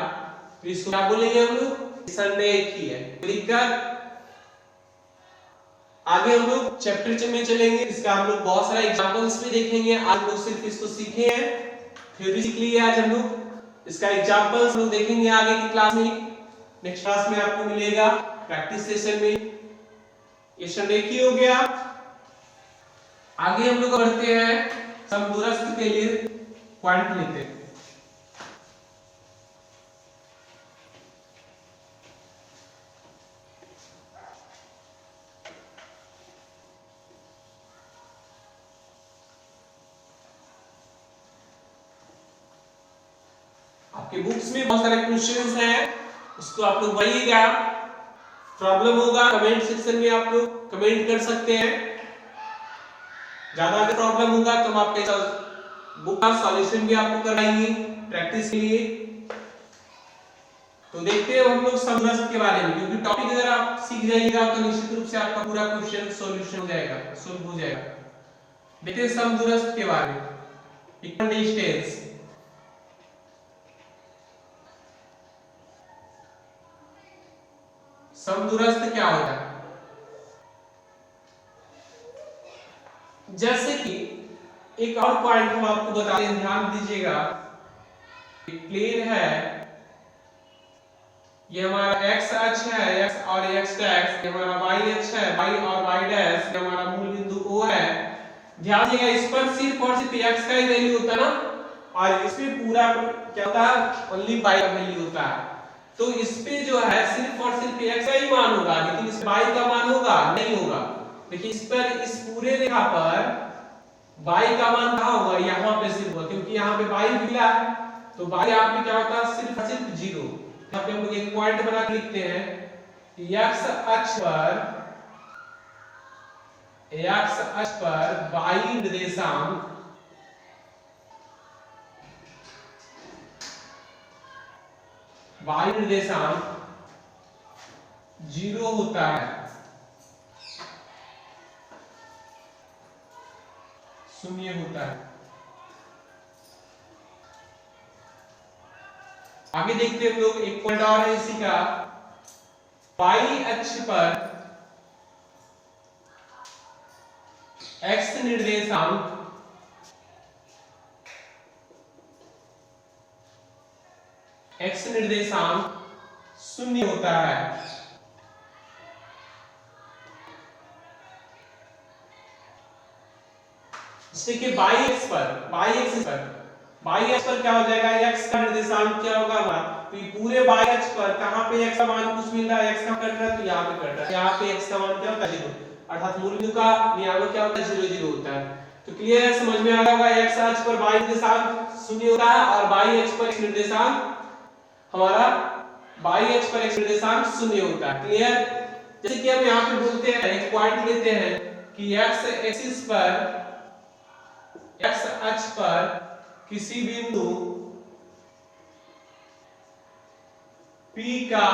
तो इसको क्या बोलेंगे हम लोग? संरेखी है। दिक्कत? आगे हम लोग चैप्टर में चलेंगे, इसका हम लोग बहुत सारा एग्जांपल्स भी देखेंगे। आज लोग सिर्फ इसको सीखे हैं, थ्योरी सीख ली है आज हम लोग, इसका एग्जांपल्स हम लोग देखेंगे आगे की क्लास में। नेक्स्ट क्लास में आपको मिलेगा प्रैक्टिस सेशन में। ये संरेखी हो गया। आगे हम लोग बढ़ते हैं, समदूरस्थ के लिए पॉइंट लेते हैं। आपके बुक्स में बहुत सारे क्वेश्चंस हैं, उसको आप लोग पढ़िएगा। प्रॉब्लम होगा कमेंट सेक्शन में आप लोग कमेंट कर सकते हैं। ज्यादा अगर प्रॉब्लम होगा तो हम आपके बुक का सॉल्यूशन भी आपको कराएंगे प्रैक्टिस के लिए। तो देखते हैं हम लोग समदूरस्थ के बारे में, क्योंकि टॉपिक अगर आप सीख जाइएगा तो निश्चित रूप से आपका पूरा क्वेश्चन सॉल्यूशन हो जाएगा, सॉल्व हो जाएगा। देखते हैं समदूरस्थ के बारे में। इक्वल डिस्टेंस, समदूरस्थ क्या होता है? जैसे कि एक और पॉइंट हम आपको बता दें, ध्यान दीजिएगा। एक प्लेन है, ये हमारा x अक्ष है, x और x डैश, ये हमारा y अक्ष है, y और y डैश, ये हमारा मूल बिंदु O है। ध्यान दीजिएगा इस पर सिर्फ और सिर्फ x का ही वैल्यू होता है ना, और इस पे पूरा क्या होता है? ओनली y का वैल्यू होता है। तो इस पे जो है सिर्फ और सिर्फ x का ही मान होगा, लेकिन इस y का मान होगा नहीं होगा। देखिए इस पर, इस पूरे रेखा पर y का मान कहां होगा? यहां पे सिर्फ होगा, क्योंकि यहां पे y मिला है, तो y यहां पे क्या होता है? सिर्फ सिर्फ 0। यहाँ पे हम लोग एक पॉइंट बना के लिखते हैं, x अक्ष पर y निर्देशांक y निर्देशांक 0 होता है, 0 होता है। आगे देखते हैं हम लोग, एक पॉइंट और है इसी का, y अक्ष पर x निर्देशांक x निर्देशांक 0 होता है। देखिए y एक्स पर क्या हो जाएगा? x का निर्देशांक क्या होगा हमारा? तो ये पूरे बाई अक्ष पर कहां पे x का मान कुछ मिल रहा है, x का कट रहा है तो यहां पे कट रहा है, यहां पे x का मान क्या होता है 0, अर्थात मूल बिंदु का नियामक क्या होता है 0 0 होता है। तो क्लियर है, समझ में आ गया होगा। x अक्ष पर y निर्देशांक 0 होता है और y अक्ष पर x निर्देशांक हमारा y अक्ष पर x निर्देशांक 0 होता है। क्लियर। जैसे कि हम यहां पे बोलते हैं, एक पॉइंट लेते हैं कि x एक्सिस पर x अक्ष पर किसी बिंदु P का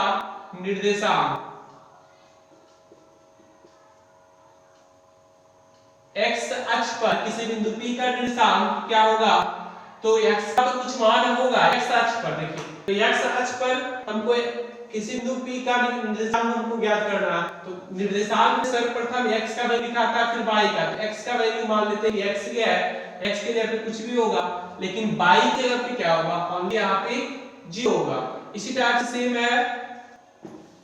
निर्देशांक x अक्ष पर किसी बिंदु P का निर्देशांक क्या होगा, तो x का तो कुछ मान होगा x अक्ष पर। देखिए तो x अक्ष पर हमको किसी बिंदु P का निर्देशांक हमको ज्ञात करना है, तो निर्देशांक सर्वप्रथम x का वैल्यू लिखा था, फिर y का। तो x का वैल्यू मान लेते हैं x क्या है, x के जगह पे कुछ भी होगा, लेकिन y के जगह पे क्या होगा, ओनली यहाँ पे 0 होगा। इसी तरह से सेम है,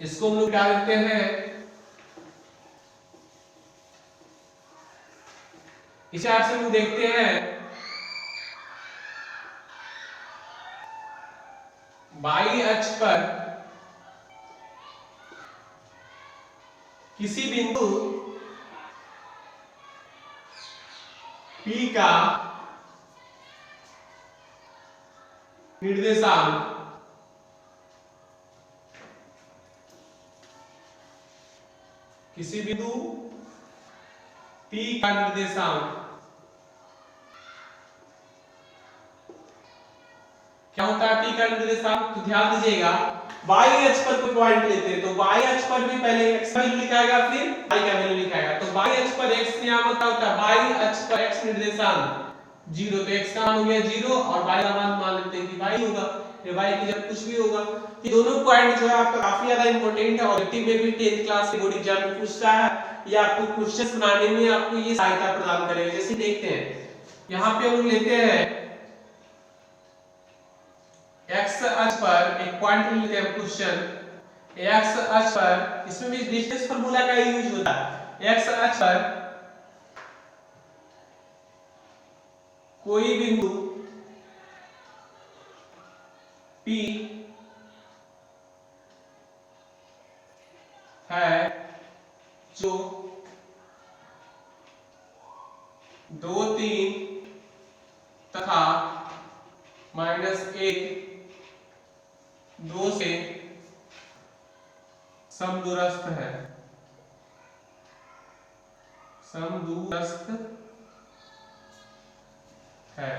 इसको हम लोग क्या लिखते हैं, इस तरह से हम देखते हैं y अक्ष पर किसी बिंदु P का निर्देशांक किसी बिंदु P का निर्देशांक क्या होता है P का निर्देशांक, तो ध्यान दीजिएगा y अक्ष पर कोई पॉइंट लेते हैं तो y अक्ष पर भी पहले x का वैल्यू लिखाएगा फिर y का वैल्यू लिखाएगा। तो y अक्ष पर x नियामक क्या होता है, y अक्ष पर x निर्देशांक 0, तो x का मान हो गया 0 और y का मान लेते हैं कि y होगा, ये y की जगह कुछ भी होगा। ये दोनों पॉइंट जो है आपका काफी ज्यादा इंपॉर्टेंट है और एग्जाम में भी 10th क्लास के बोर्ड एग्जाम में पूछता है, या आपको क्वेश्चंस बनाने में आपको ये सहायता प्रदान करेगा। जैसे देखते हैं यहाँ पे हम लोग लेते हैं x अक्ष पर एक पॉइंट लेते हैं क्वेश्चन, x अक्ष पर, इसमें भी डिस्टेंस फार्मूला का यूज होता है। x अक्ष पर कोई बिंदु P है जो 2 3 तथा -1 2 से समदूरस्थ है, समदूरस्थ है।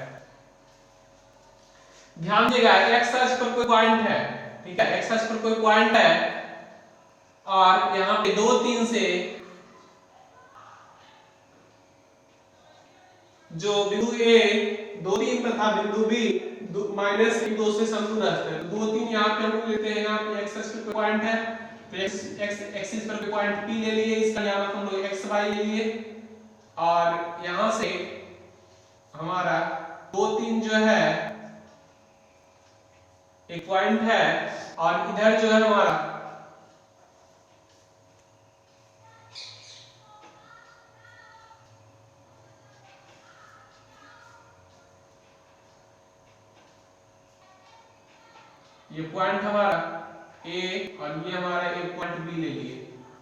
ध्यान दीजिएगा x अक्ष पर कोई पॉइंट है, ठीक है, x अक्ष पर कोई पॉइंट है और यहाँ पे 2 3 से जो बिंदु A 2 3 तथा बिंदु B -1 2 से समदूरस्थ है। 2 3 यहाँ पे हम लोग लेते हैं, यहाँ पे x अक्ष पर कोई पॉइंट है तो x एक्सिस पर कोई पॉइंट P ले लिए, इसका यहाँ हम लोग x y ले लिए और यहाँ से हमारा 2 3 जो है एक पॉइंट है और इधर जो है हमारा ये पॉइंट हमारा A और ये हमारा एक पॉइंट B ले लिए,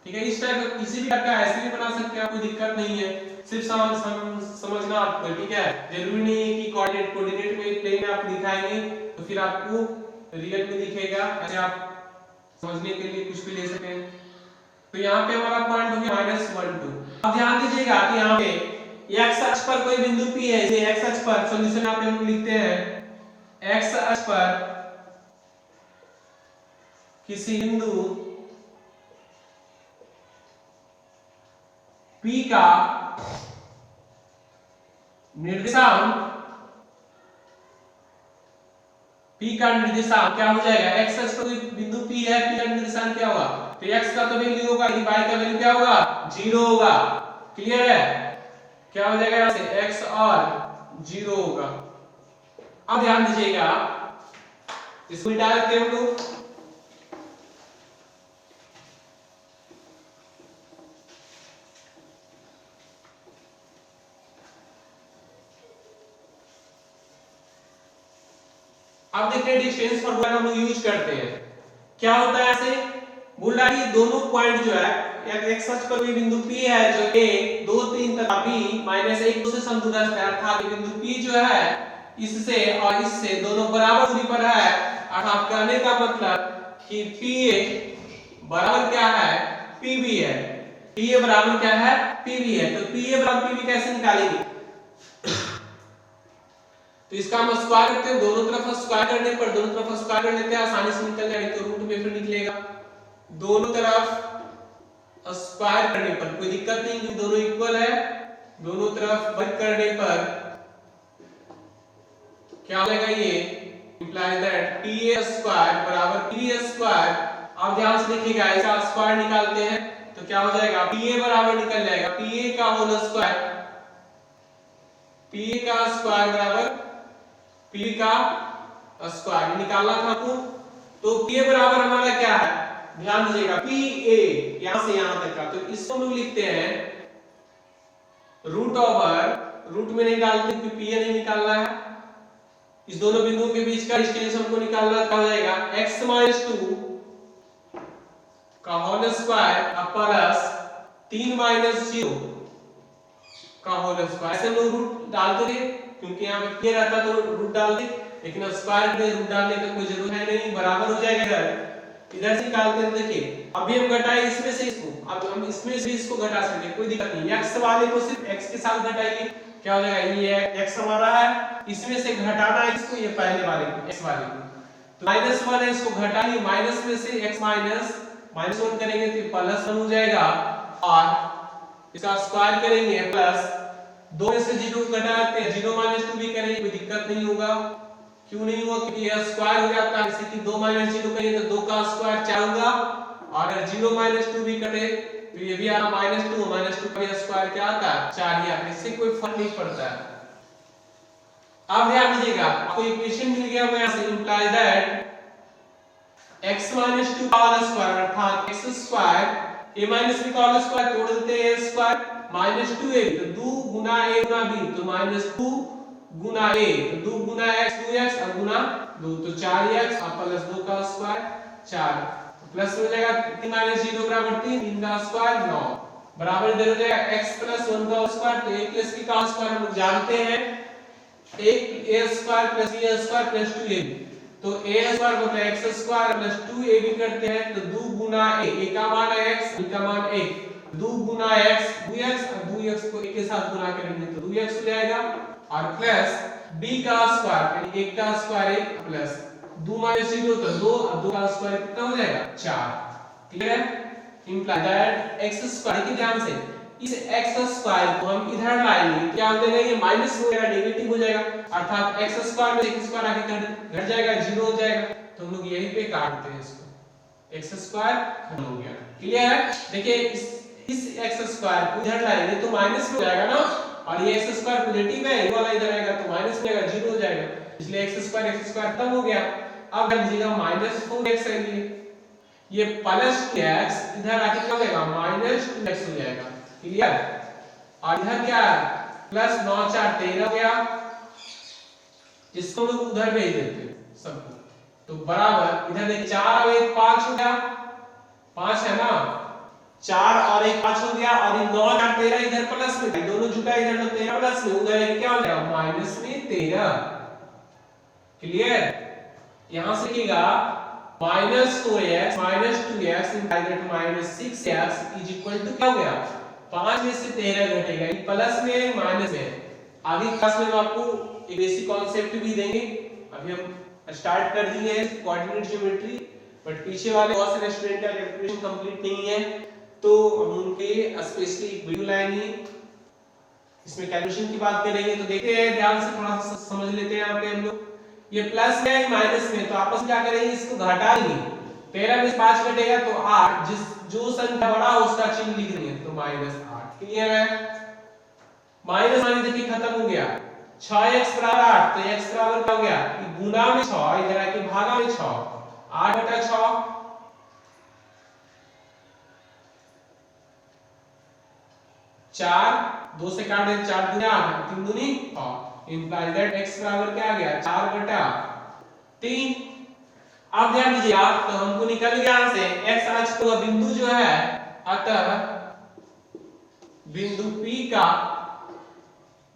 ठीक है। इस टाइप का किसी भी टाइप का ऐसे भी बना सकते हैं, कोई दिक्कत नहीं है, सिर्फ समझना आपको, ठीक है। जरूरी नहीं है कि कोऑर्डिनेट में प्लेन में आप दिखाएंगे तो फिर आपको रियल में दिखेगा, ऐसे आप समझने के लिए कुछ भी ले सकते हैं। तो यहाँ पे हमारा पॉइंट हो गया -1 2। अब ध्यान दीजिएगा कि यहाँ पे x अक्ष पर कोई बिंदु P है, इसे x अक्ष पर सॉल्यूशन यहाँ पे हम लिखते हैं x अक्ष पर किसी बिंदु P का निर्देशांक P का निर्देशांक क्या हो जाएगा, x अक्ष पर कोई बिंदु P है, P का निर्देशांक क्या होगा, तो x का तो वैल्यू होगा, y का वैल्यू क्या होगा 0 होगा। क्लियर है, क्या हो जाएगा यहाँ से x और 0 होगा। अब ध्यान दीजिएगा इसको मिटा देते हैं हम लोग, अब देखते हैं डिस्टेंस डिस्टेंस फार्मूला हम लोग यूज करते हैं। क्या होता है ऐसे बोल रहा है कि दोनों पॉइंट जो है एक्स अक्ष पर कोई बिंदु P है जो a 2 3 तथा B -1 से समदूरस्थ है, अर्थात ये बिंदु P जो है इससे और इससे दोनों बराबर दूरी पर है, अर्थात कहने का मतलब कि PA बराबर क्या है PB है। PA बराबर क्या है PB है। तो PA बराबर PB कैसे निकालेंगे? तो इसका हम स्क्वायर करते हैं, दोनों तरफ स्क्वायर करने पर दोनों तरफ स्क्वायर कर लेते हैं, आसानी से निकल जाएगा। तो रूट में फिर निकलेगा, दोनों तरफ स्क्वायर करने पर कोई दिक्कत नहीं क्योंकि दोनों इक्वल है। दोनों तरफ वर्ग करने पर क्या हो जाएगा? ये इंप्लाइज दैट PA स्क्वायर बराबर PB स्क्वायर। आप ध्यान से देखिएगा, इसका स्क्वायर निकालते हैं तो क्या हो जाएगा? PA बराबर निकल जाएगा PA का होल स्क्वायर, PA का स्क्वायर बराबर PB का स्क्वायर निकालना था आपको। तो PA बराबर हमारा क्या है? ध्यान दीजिएगा PA यहां से यहां तक का, तो इसको हम लोग लिखते हैं रूट ओवर, रूट में नहीं डालते क्योंकि PA नहीं निकालना है। इस दोनों बिंदुओं के बीच का डिस्टेंस हमको निकालना हो जाएगा x - 2 का होल स्क्वायर प्लस 3 - 0 का होल स्क्वायर। ऐसे हम लोग रूट डालते थे क्योंकि यहाँ पे P रहता तो रूट डाल दे, लेकिन स्क्वायर में रूट डालने का कोई जरूरत है नहीं, बराबर हो जाएगा। इधर से निकालते हैं, देखिए अभी हम घटाएं इसमें से इसको, अब हम इसमें से इसको घटा सकते हैं, कोई दिक्कत नहीं। x वाले को सिर्फ x के साथ घटाएंगे, क्या हो जाएगा? ये x हमारा है, इसमें से घटाना है इसको, ये पहले वाले को x वाले को, तो -1 है, इसको घटाएंगे, माइनस में से x -1 करेंगे तो +1 हो जाएगा, और इसका स्क्वायर करेंगे प्लस 2 में से 0 घटाते हैं, 0 - 2 भी करेंगे, कोई दिक्कत नहीं होगा। क्यों नहीं हुआ? क्योंकि यह स्क्वायर हो जाता है, जैसे कि 2 - 0 करेंगे तो 2 का स्क्वायर 4 होगा, और अगर 0 - 2 भी करें तो ये भी आना -2 का स्क्वायर क्या आता है? 4 ही आता है, इससे कोई फर्क नहीं पड़ता है। अब ध्यान दीजिएगा, आपको इक्वेशन मिल गया होगा, यहां से इंप्लाइज दैट x - 2 का होल स्क्वायर अर्थात x स्क्वायर a - b का होल स्क्वायर तोड़ देते हैं स्क्वायर -2a, तो 2 गुना a गुना b, तो -2 गुना a, तो 2 गुना x 2x और गुना 2 तो 4x और प्लस 2 का स्क्वायर 4, तो प्लस हो जाएगा 3 - 0 बराबर 3, 3 का स्क्वायर 9 बराबर इधर हो जाएगा x + 1 का स्क्वायर, तो a + b का स्क्वायर हम लोग जानते हैं, a square + b square + 2ab, तो a स्क्वायर होता है x स्क्वायर + 2ab करते हैं, तो 2 गुना a का मान है x, b का मान 1, 2 गुना x 2x और 2x को 1 के साथ गुना करेंगे तो 2x हो जाएगा, और प्लस b का स्क्वायर यानी 1 का स्क्वायर 1 प्लस 2 - 0 तो 2 और 2 का स्क्वायर कितना हो जाएगा? 4। क्लियर है? इंप्लाई दैट x स्क्वायर की ध्यान से इस x स्क्वायर को हम इधर लाएंगे, क्या हो जाएगा? ये माइनस हो जाएगा, नेगेटिव हो जाएगा, अर्थात x स्क्वायर में x स्क्वायर आके घट जाएगा, 0 हो जाएगा, तो हम लोग यहीं पे काटते हैं इसको, x स्क्वायर खत्म हो गया। क्लियर है? देखिए इस x स्क्वायर को इधर लाएंगे तो माइनस में हो जाएगा ना, और ये x स्क्वायर पॉजिटिव है, ये वाला इधर आएगा तो माइनस में आएगा, 0 हो जाएगा, इसलिए x स्क्वायर खत्म हो गया। अब लीजिएगा -4x है, ये प्लस x इधर आके क्या हो जाएगा? -2x हो जाएगा। क्लियर? और इधर क्या है? प्लस 9 4 13 हो गया, इसको लोग उधर भेज देते हैं सबको, तो बराबर इधर देखिए 4 और 1 5 हो गया, 5 है ना, 4 और 1 5 हो गया, और 9 और 13 इधर प्लस में, दोनों जुटा इधर तो 13 प्लस में, उधर क्या हो जाएगा? माइनस में 13। क्लियर? यहां से लिखिएगा -4x - 2x -6x = क्या हो गया? 5 में से 13 घटेगा, ये प्लस में माइनस में। आगे क्लास में हम आपको एक बेसिक कॉन्सेप्ट भी देंगे, अभी हम स्टार्ट कर दिए हैं कोऑर्डिनेट ज्योमेट्री, बट पीछे वाले बहुत सारे स्टूडेंट का कैलकुलेशन कंप्लीट नहीं है, तो हम उनके स्पेशली एक वीडियो लाएंगे, इसमें कैलकुलेशन की बात करेंगे। तो देखते हैं, ध्यान से थोड़ा सा समझ लेते हैं। यहाँ पे हम लोग ये प्लस में माइनस में, तो आपस में क्या करेंगे? इसको घटाएंगे, 13 में 5 घटेगा तो 8, जो संख्या बड़ा उसका चिन्ह लिख देंगे, तो -8। क्लियर है? माइनस माइनस देखिए खत्म हो गया, 6x बराबर 8, तो x बराबर क्या हो गया? गुना में 6, इधर आके भागा में 6, 8 बटा 6, 4 2 से काट दे, 4 दूनी 8, 3 दूनी 6, इंप्लाई दैट x बराबर क्या आ गया? 4 बटा 3। आप ध्यान दीजिएगा, तो हमको निकल गया यहाँ से x आ चुका बिंदु जो है, अतः बिंदु P का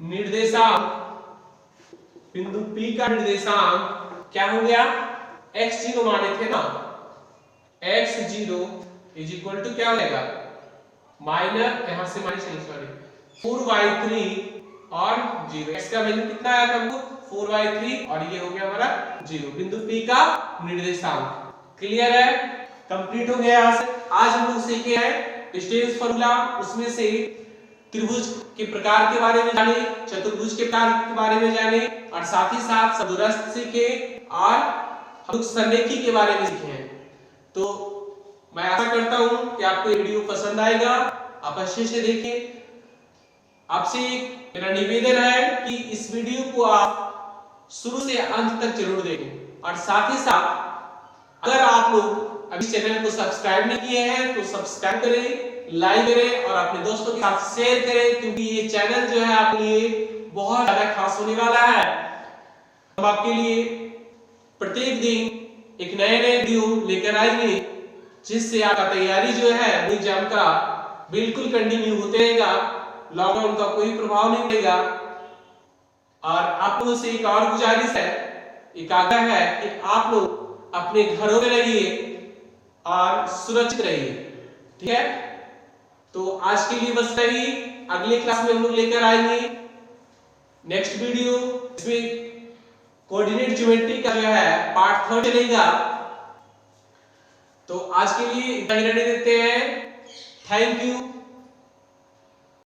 निर्देशांक, बिंदु P का निर्देशांक क्या हो गया, x0 माने थे ना, x0 इज इक्वल टू क्या हो जाएगा, माइनस, यहां से माइनस नहीं सॉरी 4/3 और 0। x का वैल्यू कितना आया था हमको, 4/3 और ये हो गया हमारा 0, बिंदु P का निर्देशांक। क्लियर है, कंप्लीट हो गया। यहाँ से आज हम लोग सीखे हैं स्टेन्स फार्मूला, उसमें से त्रिभुज के प्रकार के बारे में जाने, चतुर्भुज के प्रकार के बारे में जाने, और साथ ही साथ समदूरस्थ सीखे और हम लोग संरेखी के बारे में सीखे हैं। तो मैं आशा करता हूं कि आपको ये वीडियो पसंद आएगा, आप अच्छे से देखें। आपसे मेरा निवेदन है कि इस वीडियो को आप शुरू से अंत तक जरूर देखें, और साथ ही साथ अगर आप लोग अभी चैनल को सब्सक्राइब नहीं किए हैं तो सब्सक्राइब करें, लाइक करें और अपने दोस्तों के साथ शेयर करें, क्योंकि ये चैनल जो है आपके लिए बहुत ज्यादा खास होने वाला है। हम आपके लिए प्रत्येक दिन एक नए वीडियो लेकर आएंगे, जिससे आपका तैयारी जो है एग्जाम का बिल्कुल कंटिन्यू होते रहेगा, लॉकडाउन का कोई प्रभाव नहीं पड़ेगा। और आप लोगों से एक और गुजारिश है, एक आग्रह है कि आप लोग अपने घरों में रहिए और सुरक्षित रहिए, ठीक है। तो आज के लिए बस यही, अगले क्लास में हम लोग लेकर आएंगे नेक्स्ट वीडियो, इसमें कोऑर्डिनेट ज्योमेट्री का जो है पार्ट 3 चलेगा। तो आज के लिए इतना ही रहने देते हैं। Thank you.